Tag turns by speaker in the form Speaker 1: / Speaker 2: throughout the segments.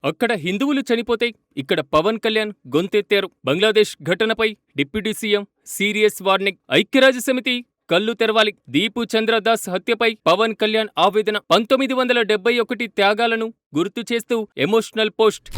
Speaker 1: అక్కడ హిందువులు చనిపోతే ఇక్కడ పవన్ కళ్యాణ్ గొంతెత్తారు. బంగ్లాదేశ్ ఘటనపై డిప్యూటీ సీఎం సీరియస్ వార్నింగ్. ఐక్యరాజ్యసమితి కళ్ళు తెరవాలి. దీపు చంద్రదాస్ హత్యపై పవన్ కళ్యాణ్ ఆవేదన. 1971 త్యాగాలను గుర్తు చేస్తూ ఎమోషనల్ పోస్ట్.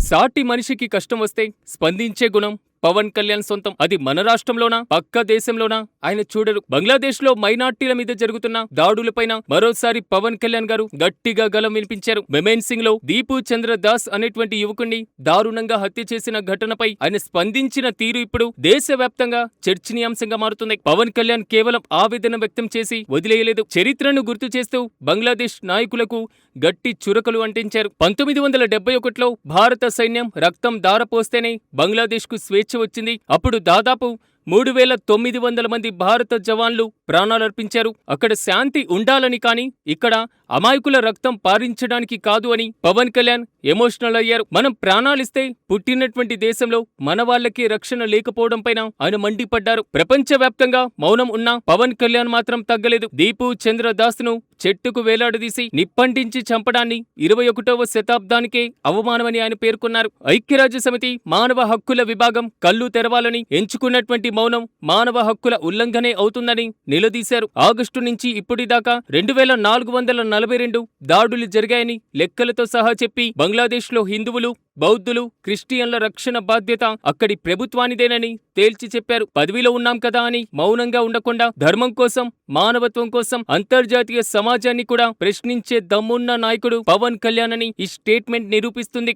Speaker 1: సాటి మనిషికి కష్టం వస్తే స్పందించే గుణం పవన్ కళ్యాణ్ సొంతం. అది మన రాష్ట్రంలోనా పక్క దేశంలోనా ఆయన చూడరు. బంగ్లాదేశ్ లో మైనార్టీల మీద జరుగుతున్న దాడులపైన మరోసారి పవన్ కళ్యాణ్ గారు గట్టిగా గలం వినిపించారు. మెమేన్ సింగ్ లో దీపు చంద్రదాస్ అనేటువంటి యువకుణ్ణి దారుణంగా హత్య చేసిన ఘటనపై ఆయన స్పందించిన తీరు ఇప్పుడు దేశవ్యాప్తంగా చర్చనీయాంశంగా మారుతుంది. పవన్ కళ్యాణ్ కేవలం ఆవేదన వ్యక్తం చేసి వదిలేయలేదు. చరిత్రను గుర్తు చేస్తూ బంగ్లాదేశ్ నాయకులకు గట్టి చురకలు అంటించారు. 1971లో భారత సైన్యం రక్తం దారపోస్తేనే బంగ్లాదేశ్ కు స్వేచ్ఛ వచ్చింది. అప్పుడు దాదాపు 3900 మంది భారత జవాన్లు ప్రాణాలర్పించారు. అక్కడ శాంతి ఉండాలని, కానీ ఇక్కడ అమాయకుల రక్తం పారించడానికి కాదు అని పవన్ కళ్యాణ్ ఎమోషనల్ అయ్యారు. మనం ప్రాణాలిస్తే పుట్టినటువంటి దేశంలో మన వాళ్లకే రక్షణ లేకపోవడం పైన ఆయన మండిపడ్డారు. ప్రపంచవ్యాప్తంగా మౌనం ఉన్న పవన్ కళ్యాణ్ మాత్రం తగ్గలేదు. దీపు చంద్రదాస్ ను చెట్టుకు వేలాడదీసి నిప్పంటించి చంపడాన్ని 21వ శతాబ్దానికే అవమానమని ఆయన పేర్కొన్నారు. ఐక్యరాజ్యసమితి మానవ హక్కుల విభాగం కళ్ళు తెరవాలని ఎంచుకున్నటువంటి మౌనం మానవ హక్కుల ఉల్లంఘనే అవుతుందని నిలదీశారు. ఆగస్టు నుంచి ఇప్పటిదాకా 2442 దాడులు జరిగాయని లెక్కలతో సహా చెప్పి బంగ్లాదేశ్ లో హిందువులు, బౌద్ధులు, క్రిస్టియన్ల రక్షణ బాధ్యత అక్కడి ప్రభుత్వానిదేనని తేల్చి చెప్పారు. పదవిలో ఉన్నాం కదా అని మౌనంగా ఉండకుండా ధర్మం కోసం, మానవత్వం కోసం అంతర్జాతీయ సమాజాన్ని కూడా ప్రశ్నించే దమ్మున్న నాయకుడు పవన్ కళ్యాణ్ అని ఈ స్టేట్మెంట్ నిరూపిస్తుంది.